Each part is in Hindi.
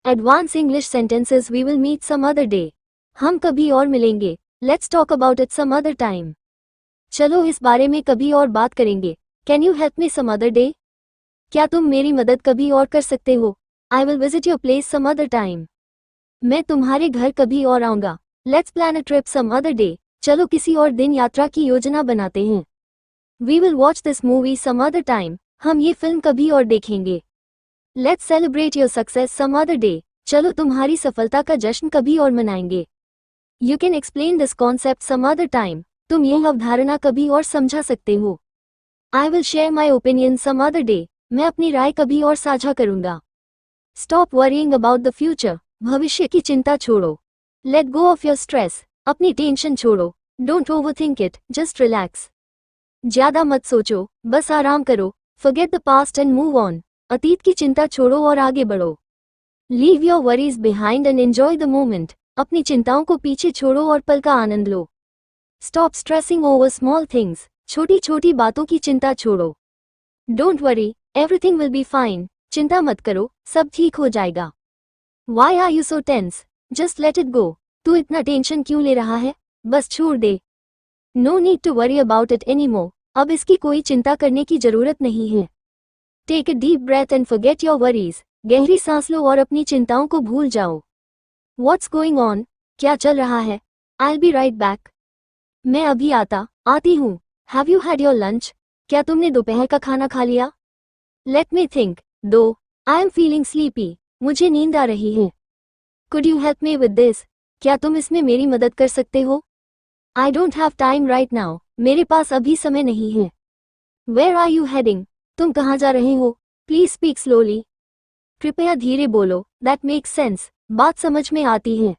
Advanced English sentences we will meet some other day. हम कभी और मिलेंगे. Let's talk about it some other time. चलो इस बारे में कभी और बात करेंगे. Can you help me some other day? क्या तुम मेरी मदद कभी और कर सकते हो? I will visit your place some other time. मैं तुम्हारे घर कभी और आऊंगा. Let's plan a trip some other day. चलो किसी और दिन यात्रा की योजना बनाते हैं. We will watch this movie some other time. हम ये फिल्म कभी और देखेंगे. Let's celebrate your success some other day. चलो तुम्हारी सफलता का जश्न कभी और मनाएंगे. You can explain this concept some other time. तुम यह अवधारणा कभी और समझा सकते हो. I will share my opinion some other day. मैं अपनी राय कभी और साझा करूंगा. Stop worrying about the future. भविष्य की चिंता छोड़ो. Let go of your stress. अपनी टेंशन छोड़ो. Don't overthink it. Just relax. ज्यादा मत सोचो, बस आराम करो. Forget the past and move on. अतीत की चिंता छोड़ो और आगे बढ़ो. Leave your worries behind and enjoy the moment. अपनी चिंताओं को पीछे छोड़ो और पल का आनंद लो. Stop stressing over small things. छोटी छोटी बातों की चिंता छोड़ो. Don't worry, everything will be fine. चिंता मत करो, सब ठीक हो जाएगा. Why are you so tense? Just let it go. तू इतना टेंशन क्यों ले रहा है? बस छोड़ दे. No need to worry about it anymore. अब इसकी कोई चिंता करने की जरूरत नहीं है. Take a deep breath and forget your worries. गहरी सांस लो और अपनी चिंताओं को भूल जाओ. What's going on? क्या चल रहा है? I'll be right back. मैं अभी आती हूँ. Have you had your lunch? क्या तुमने दोपहर का खाना खा लिया? Let me think. Though I am feeling sleepy. मुझे नींद आ रही है. Could you help me with this? क्या तुम इसमें मेरी मदद कर सकते हो? I don't have time right now. मेरे पास अभी समय नहीं है. Where are you heading? तुम कहाँ जा रहे हो? Please speak slowly. कृपया धीरे बोलो. That makes sense. बात समझ में आती है.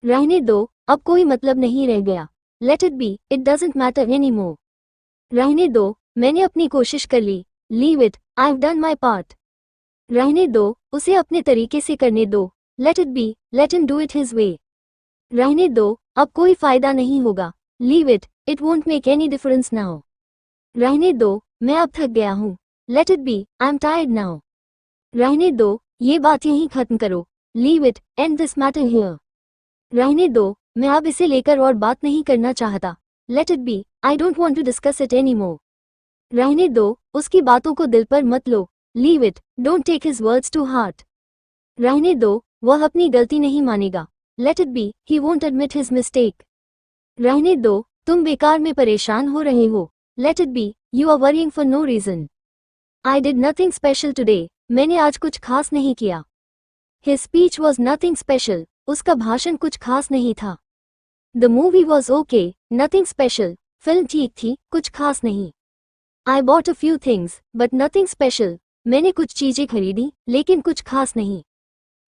रहने दो, अब कोई मतलब नहीं रह गया. Let it be, it doesn't matter anymore. रहने दो, मैंने अपनी कोशिश कर ली. Leave it, I've done my part. रहने दो, उसे अपने तरीके से करने दो. Let it be, let him do it his way. रहने दो, अब कोई फायदा नहीं होगा. Leave it, it won't make any difference now. रहने दो, मैं अब थक गया हूँ. Let it be, I'm tired now. रहने दो, ये बात यहीं खत्म करो. Leave it, end this matter here. रहने दो, मैं अब इसे लेकर और बात नहीं करना चाहता. Let it be, I don't want to discuss it anymore. रहने दो, उसकी बातों को दिल पर मत लो. Leave it, don't take his words to heart. रहने दो, वह अपनी गलती नहीं मानेगा. Let it be, he won't admit his mistake. रहने दो, तुम बेकार में परेशान हो रहे हो. Let it be, you are worrying for no reason. I did nothing special today. मैंने आज कुछ खास नहीं किया. His speech was nothing special. उसका भाषण कुछ खास नहीं था. The movie was okay, nothing special. Film ठीक थी, कुछ खास नहीं. I bought a few things, but nothing special. मैंने कुछ चीजें खरीदी, लेकिन कुछ खास नहीं.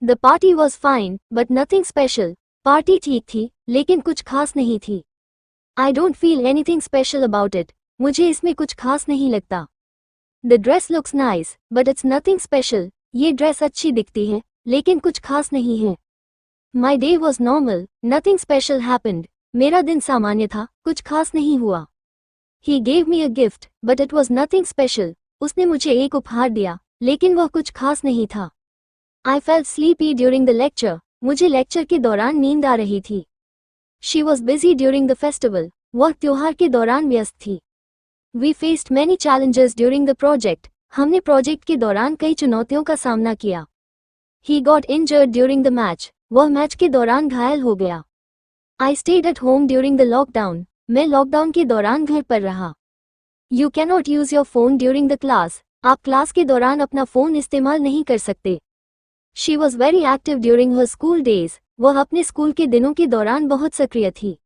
The party was fine, but nothing special. Party ठीक थी, लेकिन कुछ खास नहीं थी. I don't feel anything special about it. मुझे इसमें कुछ खास नहीं लगता. The dress looks nice, but it's nothing special. ये ड्रेस अच्छी दिखती है, लेकिन कुछ खास नहीं है. My day was normal, nothing special happened. मेरा दिन सामान्य था, कुछ खास नहीं हुआ. He gave me a gift, but it was nothing special. उसने मुझे एक उपहार दिया, लेकिन वह कुछ खास नहीं था. I felt sleepy during the lecture. मुझे लेक्चर के दौरान नींद आ रही थी. She was busy during the festival. वह त्योहार के दौरान व्यस्त थी. We faced many challenges during the project. हमने प्रोजेक्ट के दौरान कई चुनौतियों का सामना किया. He got injured during the match. वह मैच के दौरान घायल हो गया. I stayed at home during the lockdown. मैं लॉकडाउन के दौरान घर पर रहा. You cannot use your phone during the class. आप क्लास के दौरान अपना फोन इस्तेमाल नहीं कर सकते. She was very active during her school days. वह अपने स्कूल के दिनों के दौरान बहुत सक्रिय थी.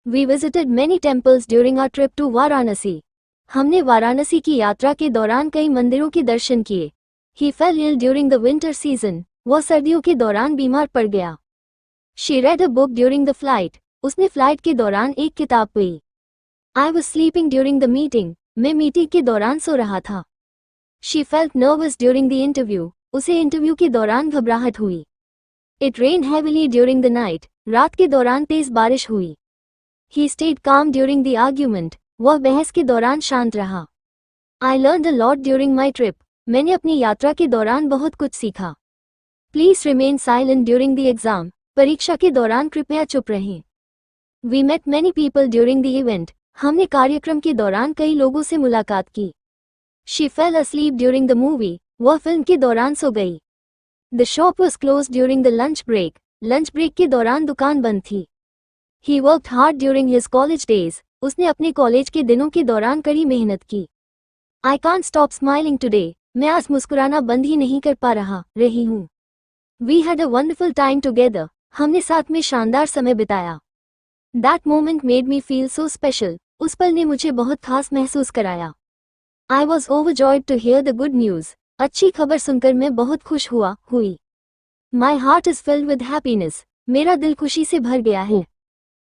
We visited many temples during our trip to Varanasi. हमने वाराणसी की यात्रा के दौरान कई मंदिरों के दर्शन किए. He fell ill during the winter season. वह सर्दियों के दौरान बीमार पड़ गया. She read a book during the flight. उसने फ्लाइट के दौरान एक किताब पढ़ी. I was sleeping during the meeting. मैं मीटिंग के दौरान सो रहा था. She felt nervous during the interview. उसे इंटरव्यू के दौरान घबराहट हुई. It rained heavily during the night. रात के दौरान तेज बारिश हुई. He stayed calm during the argument. वह बहस के दौरान शांत रहा. I learned a lot during my trip. मैंने अपनी यात्रा के दौरान बहुत कुछ सीखा. Please remain silent during the exam. परीक्षा के दौरान कृपया चुप रहें। We met many people during the event. हमने कार्यक्रम के दौरान कई लोगों से मुलाकात की। She fell asleep during the movie. वह फिल्म के दौरान सो गई। The shop was close during the lunch break. Lunch break के दौरान दुकान बंद थी। He worked hard during his college days. उसने अपने कॉलेज के दिनों के दौरान कड़ी मेहनत की। I can't stop smiling today. मैं आज मुस्कुराना बंद ही नहीं कर पा रही हूँ। We had a wonderful time together. हमने साथ में शानदार समय बिताया। That moment made me feel so special. उस पल ने मुझे बहुत खास महसूस कराया। I was overjoyed to hear the good news. अच्छी खबर सुनकर मैं बहुत खुश हुई। My heart is filled with happiness. मेरा दिल खुशी से भर गया है।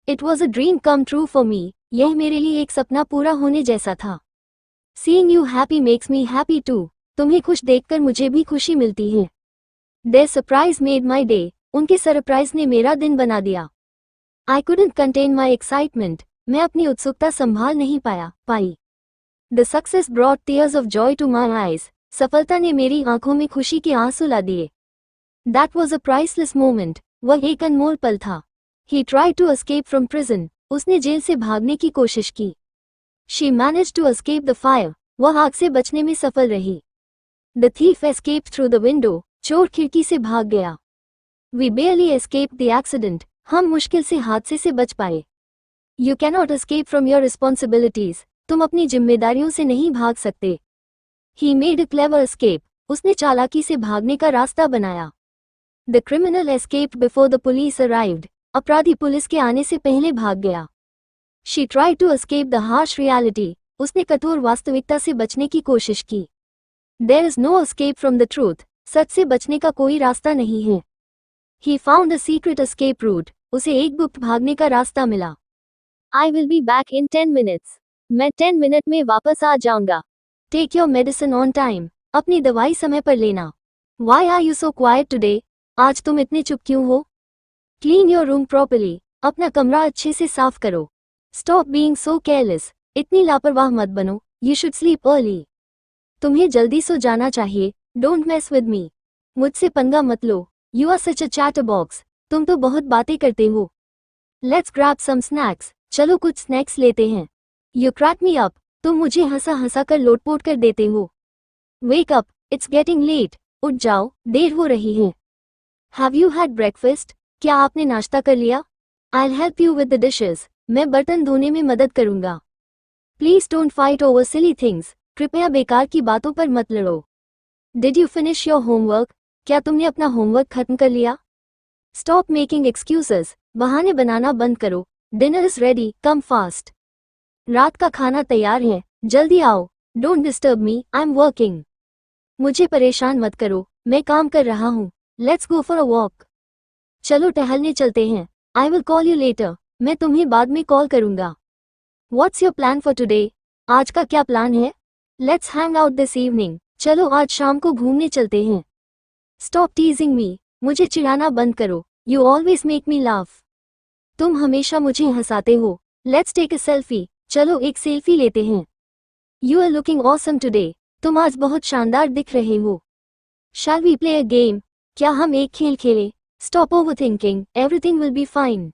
It was a dream come true for me. यह मेरे लिए एक सपना पूरा होने जैसा था। Seeing you happy makes me happy too. तुम्हें खुश देखकर मुझे भी खुशी मिलती है। Their surprise made my day. उनके सरप्राइज ने मेरा दिन बना दिया। I couldn't contain my excitement. मैं अपनी उत्सुकता संभाल नहीं पाई। The success brought tears of joy to my eyes. सफलता ने मेरी आंखों में खुशी के आंसू ला दिए। That was a priceless moment. वह एक अनमोल पल था। He try to escape from prison. उसने जेल से भागने की कोशिश की। She manage to escape the fire. वह आग से बचने में सफल रही। The thief escaped through the window. चोर खिड़की से भाग गया। We barely escaped the accident. हम मुश्किल से हादसे से बच पाए। You cannot escape from your responsibilities. तुम अपनी जिम्मेदारियों से नहीं भाग सकते। He made a clever escape. उसने चालाकी से भागने का रास्ता बनाया। The criminal escaped before the police arrived. अपराधी पुलिस के आने से पहले भाग गया। She try to escape the harsh reality. उसने कठोर वास्तविकता से बचने की कोशिश की। There is no escape from the truth. सच से बचने का कोई रास्ता नहीं है। He found a secret escape route. उसे एक गुप्त भागने का रास्ता मिला। I will be back in 10 minutes. मैं 10 मिनट में वापस आ जाऊंगा। Take your medicine on time. अपनी दवाई समय पर लेना। Why are you so quiet today. आज तुम इतने चुप क्यों हो। Clean your room properly. अपना कमरा अच्छे से साफ करो। Stop being so careless. इतनी लापरवाह मत बनो। You should sleep early. तुम्हें जल्दी सो जाना चाहिए। Don't mess with me. मुझसे पंगा मत लो। You are such a chatterbox. तुम तो बहुत बातें करते हो। Let's grab some snacks. चलो कुछ स्नैक्स लेते हैं। You crack me up. तुम मुझे हंसा कर लोटपोट कर देते हो। Wake up, it's getting late. उठ जाओ, देर हो रही है। Have you had breakfast. क्या आपने नाश्ता कर लिया। I will help you with the dishes. मैं बर्तन धोने में मदद करूंगा। Please don't fight over silly things. कृपया बेकार की बातों पर मत लड़ो। Did you finish your homework. क्या तुमने अपना होमवर्क खत्म कर लिया। Stop making excuses. बहाने बनाना बंद करो। Dinner is ready, come fast. रात का खाना तैयार है, जल्दी आओ। Don't disturb me, I am working. मुझे परेशान मत करो, मैं काम कर रहा हूँ। Let's go for a walk. चलो टहलने चलते हैं। I will call you later. मैं तुम्हें बाद में कॉल करूंगा। What's your plan for today. आज का क्या प्लान है। Let's hang out this evening. चलो आज शाम को घूमने चलते हैं। Stop teasing me. मुझे चिढ़ाना बंद करो। You always make me laugh. तुम हमेशा मुझे हंसाते हो। Let's take a selfie. चलो एक सेल्फी लेते हैं। You are looking awesome today. तुम आज बहुत शानदार दिख रहे हो। Shall we play a game. क्या हम एक खेल खेलें। Stop over thinking, everything will be fine.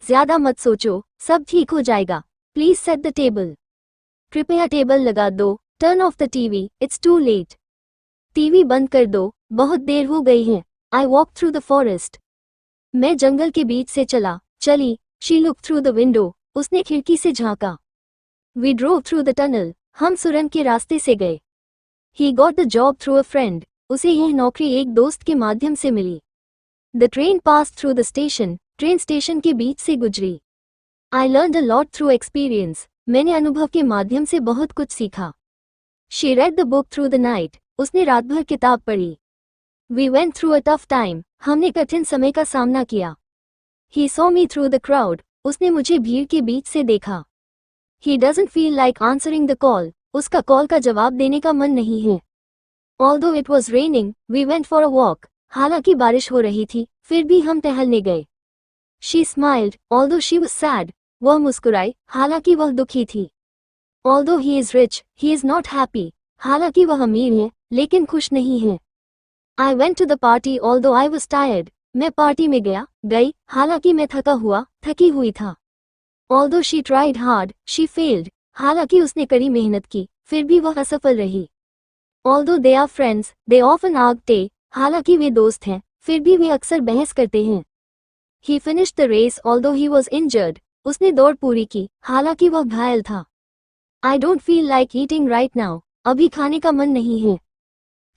ज्यादा मत सोचो, सब ठीक हो जाएगा। Please set the table. कृपया टेबल लगा दो। Turn off the TV, it's too late. TV बंद कर दो, बहुत देर हो गई है। I walk through the forest. मैं जंगल के बीच से चली। She look through the window. उसने खिड़की से झांका। We drove through the tunnel. हम सुरंग के रास्ते से गए। He got the job through a friend. उसे यह नौकरी एक दोस्त के माध्यम से मिली। The train pass through the station. Train station के बीच से गुजरी। I learned a lot through experience. मैंने अनुभव के माध्यम से बहुत कुछ सीखा। She read the book through the night. उसने रात भर किताब पढ़ी। We went through a tough time. हमने कठिन समय का सामना किया। He saw me through the crowd. उसने मुझे भीड़ के बीच से देखा। He doesn't feel like answering the call. उसका कॉल का जवाब देने का मन नहीं है। Although it was raining, we went for a walk. हालांकि बारिश हो रही थी, फिर भी हम टहलने गए। She smiled, although she was sad. वह मुस्कुराई, हालांकि वह दुखी थी। Although he is rich, he is not happy. हालांकि वह अमीर है, लेकिन खुश नहीं है। I went to the party although I was tired. मैं पार्टी में गई, हालांकि मैं थकी हुई था. Although she tried hard, she failed. हालांकि उसने कड़ी मेहनत की, फिर भी वह असफल रही. Although they are friends, they often argue. हालांकि वे दोस्त हैं, फिर भी वे अक्सर बहस करते हैं. He finished the race although he was injured. उसने दौड़ पूरी की, हालांकि वह घायल था. I don't feel like eating right now. अभी खाने का मन नहीं है.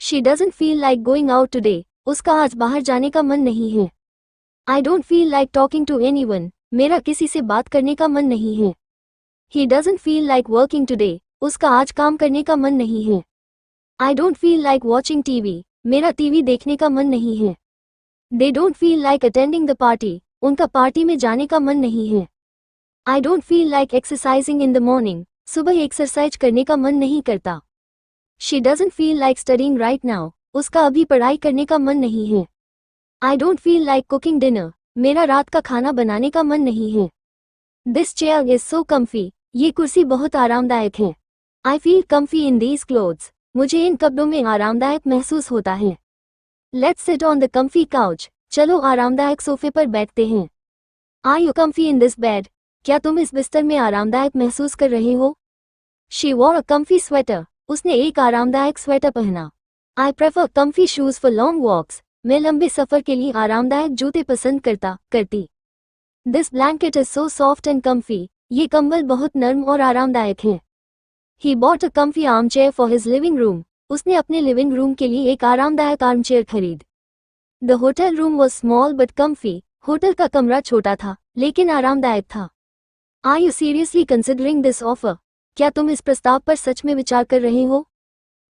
She doesn't feel like going out today. उसका आज बाहर जाने का मन नहीं है. I don't feel like talking to anyone. मेरा किसी से बात करने का मन नहीं है. He doesn't feel like working today. उसका आज काम करने का मन नहीं है. I don't feel like watching TV. मेरा टीवी देखने का मन नहीं है. They don't feel like attending the party. उनका पार्टी में जाने का मन नहीं है. I don't feel like exercising in the morning. सुबह एक्सरसाइज करने का मन नहीं करता. She doesn't feel like studying right now. उसका अभी पढ़ाई करने का मन नहीं है. I don't feel like cooking dinner. मेरा रात का खाना बनाने का मन नहीं है. This chair is so comfy. ये कुर्सी बहुत आरामदायक है. I feel comfy in these clothes. मुझे इन कपड़ों में आरामदायक महसूस होता है. Let's sit on the comfy couch. चलो आरामदायक सोफे पर बैठते हैं. Are you comfy in this bed? क्या तुम इस बिस्तर में आरामदायक महसूस कर रहे हो? She wore a comfy sweater. उसने एक आरामदायक स्वेटर पहना. I prefer comfy shoes for long walks. मैं लंबे सफर के लिए आरामदायक जूते पसंद करती. This blanket is so soft and comfy. ये कंबल बहुत नरम और आरामदायक है. He bought a comfy armchair for his living room. उसने अपने लिविंग रूम के लिए एक आरामदायक आर्मचेयर खरीद. The hotel room was small but comfy. Hotel का कमरा छोटा था, लेकिन आरामदायक था. Are you seriously considering this offer? क्या तुम इस प्रस्ताव पर सच में विचार कर रहे हो?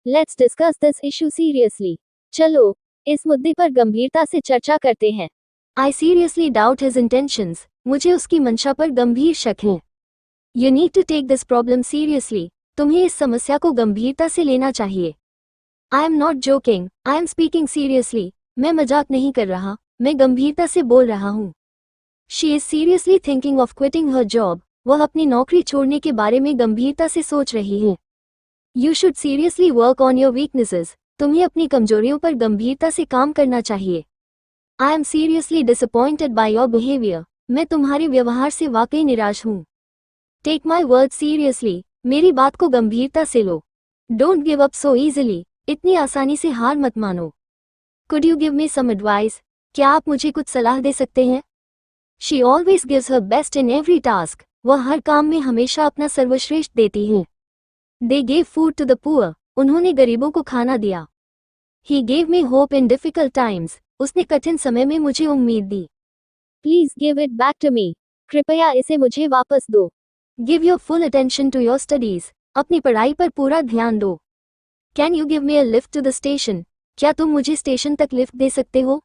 Let's discuss this issue seriously. चलो, इस मुद्दे पर गंभीरता से चर्चा करते हैं. I seriously doubt his intentions. मुझे उसकी मंशा पर गंभीर शक है. You need to take this problem seriously. तुम्हें इस समस्या को गंभीरता से लेना चाहिए. I am not joking. I am speaking seriously. मैं मजाक नहीं कर रहा, मैं गंभीरता से बोल रहा हूँ. She is seriously thinking of quitting her job. वह अपनी नौकरी छोड़ने के बारे में गंभीरता से सोच रही है. You should seriously work on your weaknesses. तुम्हें अपनी कमजोरियों पर गंभीरता से काम करना चाहिए. I am seriously disappointed by your behavior. मैं तुम्हारे व्यवहार से वाकई निराश हूँ. Take my words seriously. मेरी बात को गंभीरता से लो. Don't give up so easily. इतनी आसानी से हार मत मानो. Could you give me some advice? क्या आप मुझे कुछ सलाह दे सकते हैं? She always gives her best in every task. वह हर काम में हमेशा अपना सर्वश्रेष्ठ देती है. They gave food to the poor. उन्होंने गरीबों को खाना दिया. He gave me hope in difficult times. उसने कठिन समय में मुझे उम्मीद दी. Please give it back to me. कृपया इसे मुझे वापस दो. Give your full attention to your studies. अपनी पढ़ाई पर पूरा ध्यान दो. Can you give me a lift to the station? क्या तुम मुझे स्टेशन तक लिफ्ट दे सकते हो?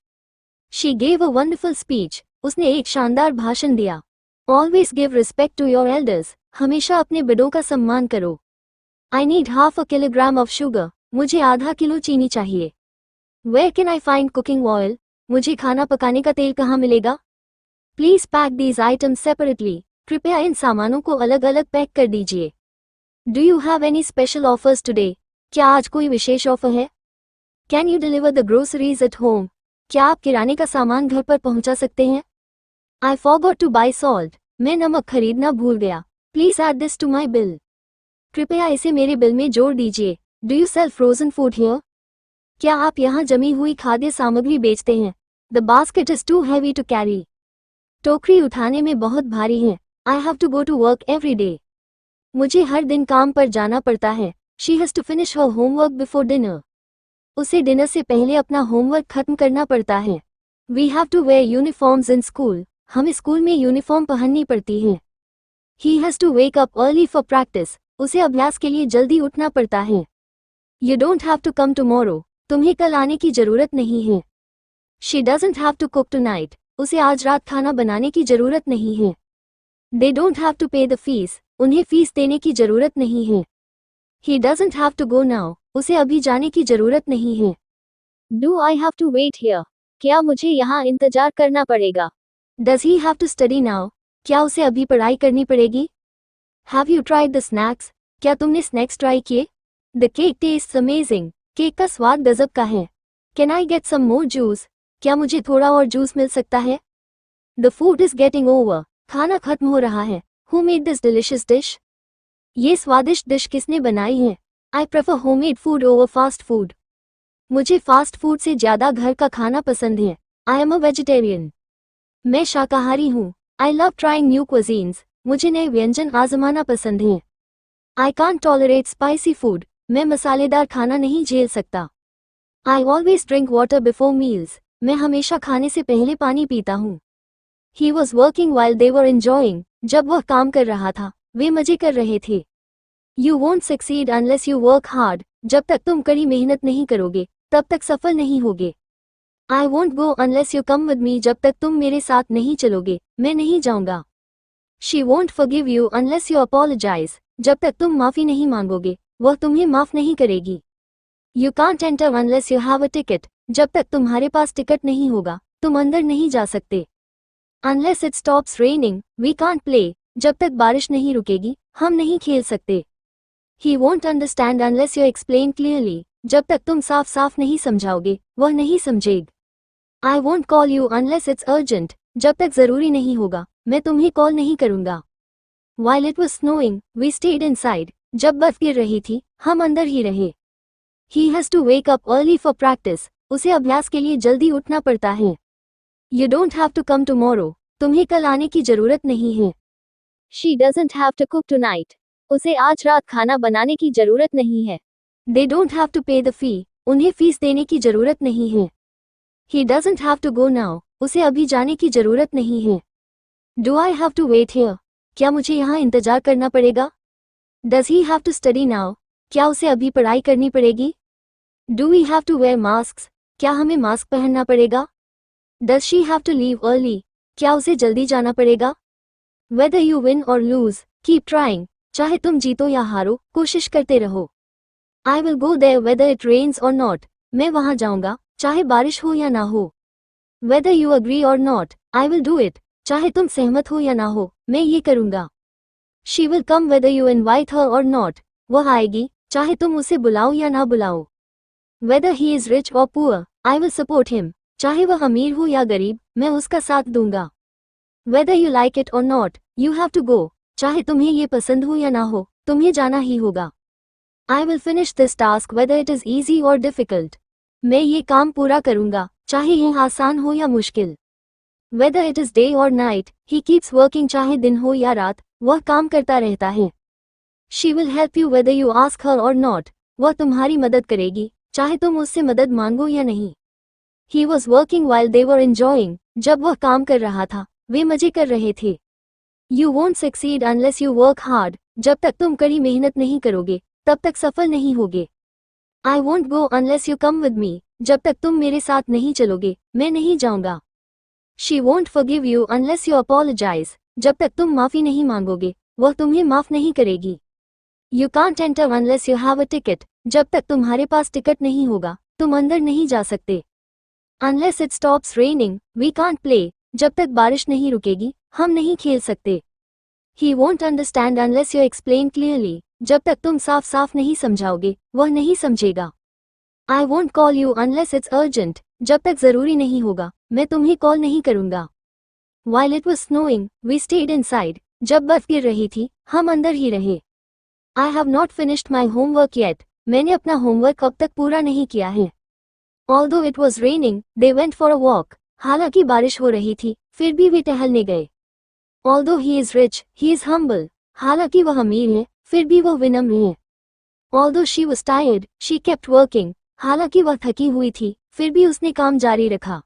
She gave a wonderful speech. उसने एक शानदार भाषण दिया. Always give respect to your elders. हमेशा अपने बड़ों का सम्मान करो. I need half a kilogram of sugar. मुझे आधा किलो चीनी चाहिए. Where can I find cooking oil? मुझे खाना पकाने का तेल कहाँ मिलेगा? Please pack these items separately. कृपया इन सामानों को अलग अलग पैक कर दीजिए. Do you have any special offers today? क्या आज कोई विशेष ऑफर है? Can you deliver the groceries at home? क्या आप किराने का सामान घर पर पहुंचा सकते हैं? I forgot to buy salt. मैं नमक खरीदना भूल गया. Please add this to my bill. कृपया इसे मेरे बिल में जोड़ दीजिए. Do you sell frozen food here? क्या आप यहाँ जमी हुई खाद्य सामग्री बेचते हैं? The basket is too heavy to carry. टोकरी उठाने में बहुत भारी है. I have to go to work every day. मुझे हर दिन काम पर जाना पड़ता है. She has to finish her homework before dinner. उसे डिनर से पहले अपना होमवर्क खत्म करना पड़ता है. We have to wear uniforms in school. हमें स्कूल में यूनिफॉर्म पहननी पड़ती है. He has to wake up early for practice. उसे अभ्यास के लिए जल्दी उठना पड़ता है. You don't have to come tomorrow. तुम्हें कल आने की जरूरत नहीं है. She doesn't have to cook tonight. उसे आज रात खाना बनाने की जरूरत नहीं है. They don't have to pay the fees. उन्हें फीस देने की जरूरत नहीं है. He doesn't have to go now. उसे अभी जाने की जरूरत नहीं है. Do I have to wait here? क्या मुझे यहाँ इंतजार करना पड़ेगा? Does he have to study now? क्या उसे अभी पढ़ाई करनी पड़ेगी? Have you tried the snacks? क्या तुमने स्नैक्स ट्राई किए? The cake tastes amazing. Cake का स्वाद गजब का है. Can I get some more juice? क्या मुझे थोड़ा और जूस मिल सकता है? The food is getting over, खाना खत्म हो रहा है। Who made this delicious dish? ये स्वादिष्ट डिश किसने बनाई है? I prefer homemade food over fast food. मुझे फास्ट फूड से ज्यादा घर का खाना पसंद है। आई एम अ वेजिटेरियन, मैं शाकाहारी हूँ। I love trying new cuisines, मुझे नए व्यंजन आजमाना पसंद है। I can't tolerate spicy food, मैं मसालेदार खाना नहीं झेल सकता। I always drink water before meals, मैं हमेशा खाने से पहले पानी पीता हूँ। He was working while they were enjoying, जब वह काम कर रहा था वे मजे कर रहे थे। You won't succeed unless you work hard, जब तक तुम कड़ी मेहनत नहीं करोगे तब तक सफल नहीं होगे। I won't go unless you come with me, जब तक तुम मेरे साथ नहीं चलोगे मैं नहीं जाऊंगा। She won't forgive you unless you apologise, जब तक तुम माफी नहीं मांगोगे वह तुम्हें माफ नहीं करेगी। You can't enter unless you have a ticket, जब तक तुम्हारे पास टिकट नहीं होगा तुम अंदर नहीं जा सकते। Unless it stops raining we can't play, जब तक बारिश नहीं रुकेगी हम नहीं खेल सकते। He won't understand unless you explain clearly, जब तक तुम साफ साफ नहीं समझाओगे वह नहीं समझेगी। I won't call you unless it's urgent, जब तक जरूरी नहीं होगा मैं तुम्हें कॉल नहीं करूंगा। While it was snowing, we stayed inside, जब बर्फ गिर रही थी हम अंदर ही रहे। He has to wake up early for practice, उसे अभ्यास के लिए जल्दी उठना पड़ता है। You don't have to come tomorrow, तुम्हें कल आने की जरूरत नहीं है। She doesn't have to cook tonight, उसे आज रात खाना बनाने की जरूरत नहीं है। They don't have to pay the fee, उन्हें फीस देने की जरूरत नहीं है। He doesn't have to go now, उसे अभी जाने की जरूरत नहीं है। Do I have to wait here, क्या मुझे यहाँ इंतजार करना पड़ेगा? Does he have to study now, क्या उसे अभी पढ़ाई करनी पड़ेगी? Do we have to wear masks, क्या हमें मास्क पहनना पड़ेगा? Does she have to leave early, क्या उसे जल्दी जाना पड़ेगा? Whether you win or lose, keep trying, चाहे तुम जीतो या हारो कोशिश करते रहो। I will go there whether it rains or not, मैं वहाँ जाऊंगा चाहे बारिश हो या ना हो। Whether you agree or not, I will do it, चाहे तुम सहमत हो या ना हो मैं ये करूंगा। She will come whether you invite her or not, वह आएगी चाहे तुम उसे बुलाओ या ना बुलाओ। Whether he is rich or poor, I will support him, चाहे वह अमीर हो या गरीब मैं उसका साथ दूंगा। Whether you like it or not, you have to go, चाहे तुम्हें ये पसंद हो या ना हो तुम्हें जाना ही होगा। I will finish this task whether it is easy or difficult, मैं ये काम पूरा करूंगा चाहे यह आसान हो या मुश्किल। Whether it is day or night, he keeps working, चाहे दिन हो या रात वह काम करता रहता है। She will help you whether you ask her or not, वह तुम्हारी मदद करेगी चाहे तुम उससे मदद मांगो या नहीं। He was working while they were enjoying, जब वह काम कर रहा था वे मजे कर रहे थे। You won't succeed unless you work hard, जब तक तुम कड़ी मेहनत नहीं करोगे तब तक सफल नहीं होगे। I won't go unless you come with me, जब तक तुम मेरे साथ नहीं चलोगे मैं नहीं जाऊंगा। She won't forgive you unless you apologize, जब तक तुम माफी नहीं मांगोगे वह तुम्हें माफ नहीं करेगी। You can't enter unless you have a ticket, जब तक तुम्हारे पास टिकट नहीं होगा तुम अंदर नहीं जा सकते। Unless it stops raining, we can't play, जब तक बारिश नहीं रुकेगी हम नहीं खेल सकते। He won't understand unless you explain clearly, जब तक तुम साफ साफ नहीं समझाओगे वह नहीं समझेगा। I won't call you unless it's urgent, जब तक जरूरी नहीं होगा मैं तुम्हें कॉल नहीं करूंगा। While it was snowing, we stayed inside, जब बर्फ गिर रही थी हम अंदर ही रहे। I have not finished my homework yet, मैंने अपना होमवर्क अब तक पूरा नहीं किया है। Although it was raining, they went for a walk, हालांकि बारिश हो रही थी फिर भी वे टहलने गए। Although he is rich, he is humble, हालांकि वह अमीर है फिर भी वह विनम्र है। Although she was tired, she kept working, हालांकि वह थकी हुई थी फिर भी उसने काम जारी रखा।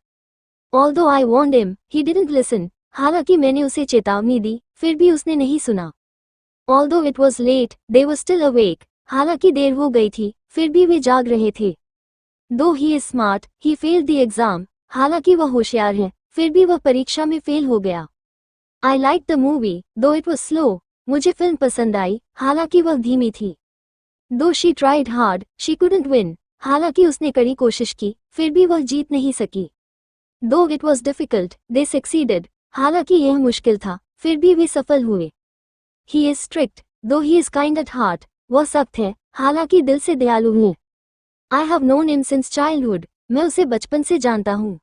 Although I warned him, he didn't listen, हालांकि मैंने उसे चेतावनी दी फिर भी उसने नहीं सुना। Although it was late, they were still awake, हालांकि देर हो गई थी फिर भी वे जाग रहे थे। Though he is smart, he failed the exam, हालांकि वह होशियार है फिर भी वह परीक्षा में फेल हो गया। I liked the movie, though it was slow, मुझे फिल्म पसंद आई हालांकि वह धीमी थी। Though she tried hard, she couldn't win, हालांकि उसने कड़ी कोशिश की फिर भी वह जीत नहीं सकी। Though it was difficult, they succeeded, हालांकि यह मुश्किल था फिर भी वे सफल हुए। He is strict, though he is kind at heart, वह सख्त है हालांकि दिल से दयालु है। I have known him since childhood, मैं उसे बचपन से जानता हूँ।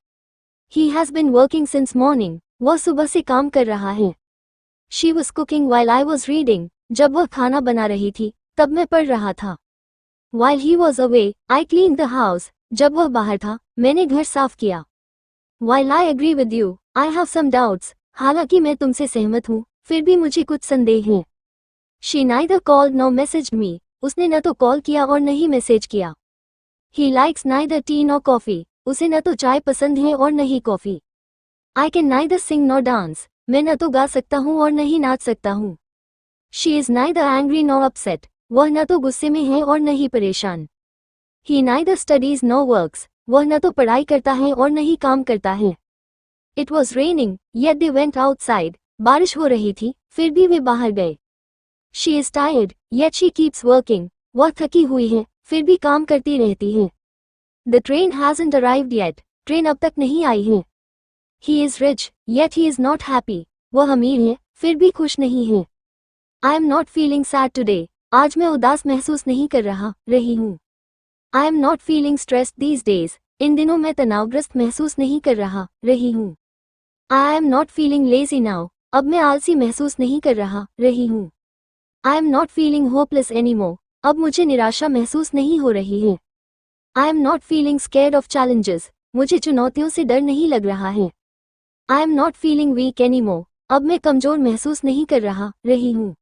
He has been working since morning. वह सुबह से काम कर रहा है। She was cooking while I was reading. जब वह खाना बना रही थी तब मैं पढ़ रहा था। While he was away, I cleaned the house. जब वह बाहर था मैंने घर साफ किया। While I agree with you, I have some doubts. हालांकि मैं तुमसे सहमत हूँ फिर भी मुझे कुछ संदेह हैं। She neither called nor messaged me. उसने न तो कॉल किया और न ही मैसेज किया। He likes neither tea nor coffee. उसे न तो चाय पसंद है और न ही coffee. I can neither sing nor dance. मैं न तो गा सकता हूँ और न ही नाच सकता हूँ। She is neither angry nor upset. वह न तो गुस्से में है और न ही परेशान। He neither studies nor works. वह न तो पढ़ाई करता है और न ही काम करता है। It was raining, yet they went outside. बारिश हो रही थी फिर भी वे बाहर गए। She is tired, yet she keeps working. वह थकी हुई है फिर भी काम करती रहती है। The train hasn't arrived yet. Train अब तक नहीं आई है। He is rich, yet he is not happy. वह अमीर है फिर भी खुश नहीं है। I am not feeling sad today. आज मैं उदास महसूस नहीं कर रही हूँ। I am not feeling stressed these days. इन दिनों मैं तनावग्रस्त महसूस नहीं कर रही हूँ। I am not feeling lazy now. अब मैं आलसी महसूस नहीं कर रही हूँ। I am not feeling hopeless anymore. अब मुझे निराशा महसूस नहीं हो रही है। I am not feeling scared of challenges. मुझे चुनौतियों से डर नहीं लग रहा है। I am not feeling weak anymore. अब मैं कमजोर महसूस नहीं कर रही हूँ।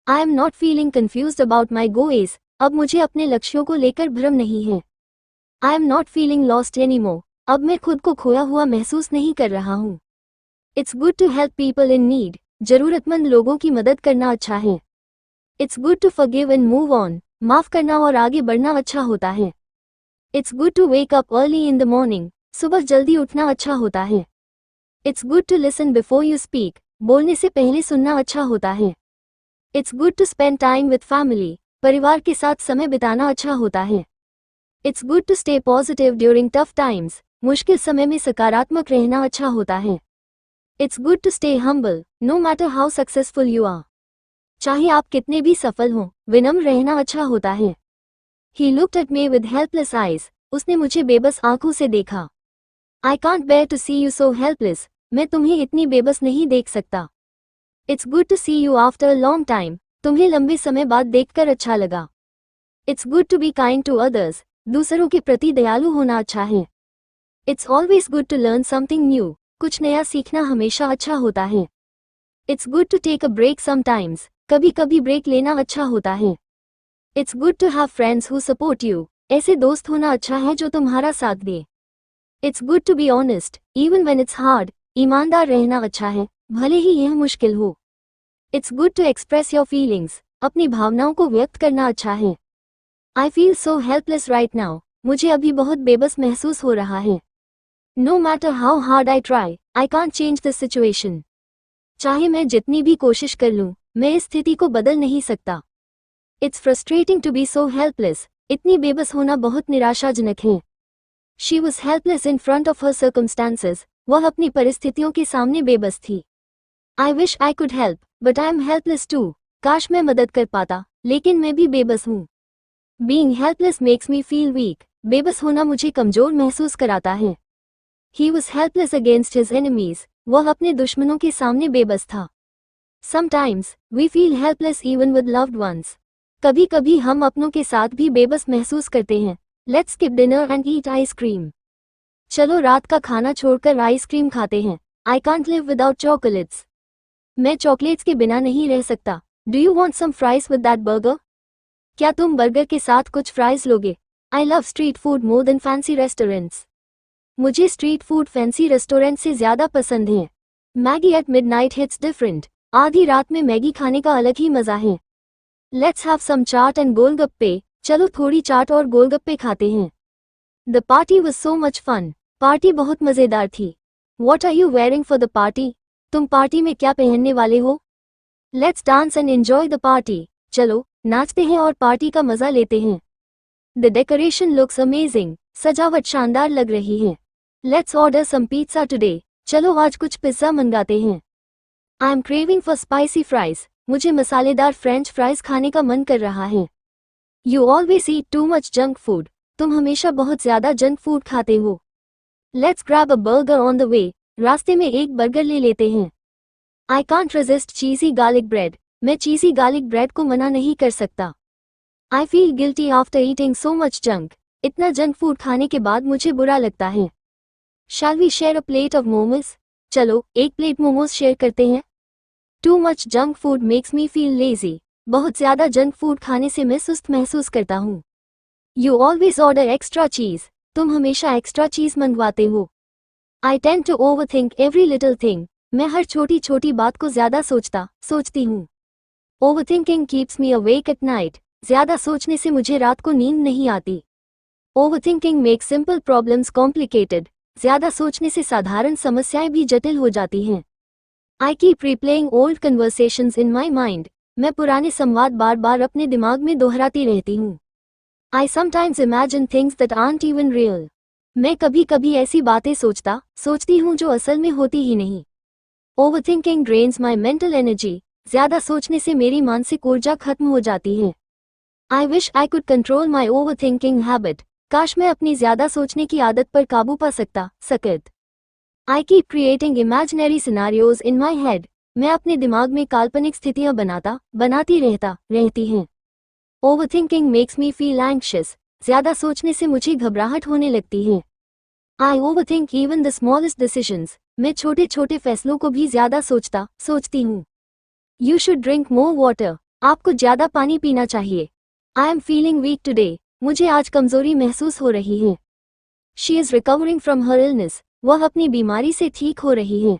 I am not feeling confused about my goals. अब मुझे अपने लक्ष्यों को लेकर भ्रम नहीं है। I am not feeling lost anymore. अब मैं खुद को खोया हुआ महसूस नहीं कर रहा हूँ। It's good to help people in need. जरूरतमंद लोगों की मदद करना अच्छा है। It's good to forgive and move on. माफ करना और आगे बढ़ना अच्छा होता है। It's good to wake up early in the morning. सुबह जल्दी उठना अच्छा होता है। It's good to listen before you speak. बोलने से पहले सुनना अच्छा होता है। It's good to spend time with family. परिवार के साथ समय बिताना अच्छा होता है। It's good to stay positive during tough times. मुश्किल समय में सकारात्मक रहना अच्छा होता है। It's good to stay humble, no matter how successful you are. चाहे आप कितने भी सफल हों, विनम्र रहना अच्छा होता है। He looked at me with helpless eyes. उसने मुझे बेबस आंखों से देखा। I can't bear to see you so helpless. मैं तुम्हें इतनी बेबस नहीं देख सकता। It's good to see you after a long time. तुम्हें लंबे समय बाद देखकर अच्छा लगा। It's good to be kind to others. दूसरों के प्रति दयालु होना अच्छा है। It's always good to learn something new. कुछ नया सीखना हमेशा अच्छा होता है। It's good to take a break sometimes. कभी कभी ब्रेक लेना अच्छा होता है। It's good to have friends who support you. ऐसे दोस्त होना अच्छा है जो तुम्हारा साथ दे। It's good to be honest, even when it's hard. ईमानदार रहना अच्छा है, भले ही यह मुश्किल हो। It's good to express your feelings. अपनी भावनाओं को व्यक्त करना अच्छा है। I feel so helpless right now. मुझे अभी बहुत बेबस महसूस हो रहा है। No matter how hard I try, I can't change the situation. चाहे मैं जितनी भी कोशिश कर लूं, मैं इस स्थिति को बदल नहीं सकता। It's frustrating to be so helpless. इतनी बेबस होना बहुत निराशाजनक है। She was helpless in front of her circumstances. वह अपनी परिस्थितियों के सामने बेबस थी। I wish I could help, but I am helpless too. काश मैं मदद कर पाता, लेकिन मैं भी बेबस हूँ। Being helpless makes me feel weak. बेबस होना मुझे कमजोर महसूस कराता है। He was helpless against his enemies. वह अपने दुश्मनों के सामने बेबस था। Sometimes, we feel helpless even with loved ones. कभी कभी हम अपनों के साथ भी बेबस महसूस करते हैं। Let's skip dinner and eat ice cream. चलो रात का खाना छोड़कर आइसक्रीम खाते हैं। I can't live without chocolates. मैं चॉकलेट्स के बिना नहीं रह सकता। Do you want some fries with that burger? क्या तुम बर्गर के साथ कुछ फ्राइज लोगे? I love street food more than fancy restaurants. मुझे स्ट्रीट फूड फैंसी रेस्टोरेंट से ज्यादा पसंद है। Maggi at midnight hits different. आधी रात में मैगी खाने का अलग ही मजा है। Let's have some chaat and golgappe. चलो थोड़ी चाट और गोलगप्पे खाते हैं। The party was so much fun. Party बहुत मजेदार थी। What are you wearing for the party? तुम पार्टी में क्या पहनने वाले हो? Let's dance and enjoy the party. चलो नाचते हैं और पार्टी का मजा लेते हैं। The decoration looks amazing. सजावट शानदार लग रही है। Let's order some pizza today. चलो आज कुछ पिज़्ज़ा मंगाते हैं। I am craving for spicy fries. मुझे मसालेदार फ्रेंच फ्राइज खाने का मन कर रहा है। You always eat too much junk food. तुम हमेशा बहुत ज्यादा जंक फूड खाते हो। Let's grab a burger on the way. रास्ते में एक बर्गर ले लेते हैं। I can't resist cheesy garlic bread. मैं चीज़ी गार्लिक ब्रेड को मना नहीं कर सकता। I feel guilty after eating so much junk. इतना जंक फूड खाने के बाद मुझे बुरा लगता है। Shall we share a plate of momos? चलो एक प्लेट मोमोज शेयर करते हैं। To much junk food makes me feel lazy. बहुत ज्यादा जंक फूड खाने से मैं सुस्त महसूस करता हूँ। यू ऑलवेज ऑर्डर एक्स्ट्रा चीज। तुम हमेशा एक्स्ट्रा चीज मंगवाते हो। I tend to over think every little thing. मैं हर छोटी छोटी बात को ज्यादा सोचती हूँ। Over thinking keeps me awake at night. ज्यादा सोचने से मुझे रात को नींद नहीं आती। Over thinking makes simple problems complicated. ज्यादा सोचने से साधारण समस्याएं भी जटिल हो जाती हैं। I keep replaying old conversations in my mind. मैं पुराने संवाद बार बार अपने दिमाग में दोहराती रहती हूँ। I sometimes imagine things that aren't even real. मैं कभी कभी ऐसी बातें सोचती हूँ जो असल में होती ही नहीं। ओवर थिंकिंग ड्रेन्स माई मेंटल एनर्जी। ज्यादा सोचने से मेरी मानसिक ऊर्जा खत्म हो जाती है। I wish I could control my over thinking habit. काश मैं अपनी ज्यादा सोचने की आदत पर काबू पा सकत। I keep creating imaginary scenarios in my head. मैं अपने दिमाग में काल्पनिक स्थितियां बनाती रहती हैं। Over thinking makes me feel anxious. ज्यादा सोचने से मुझे घबराहट होने लगती है। I over think even the smallest decisions. मैं छोटे छोटे फैसलों को भी ज्यादा सोचती हूँ। You should drink more water. आपको ज्यादा पानी पीना चाहिए। I am feeling weak today. मुझे आज कमजोरी महसूस हो रही है। She is recovering from her illness. वह अपनी बीमारी से ठीक हो रही है।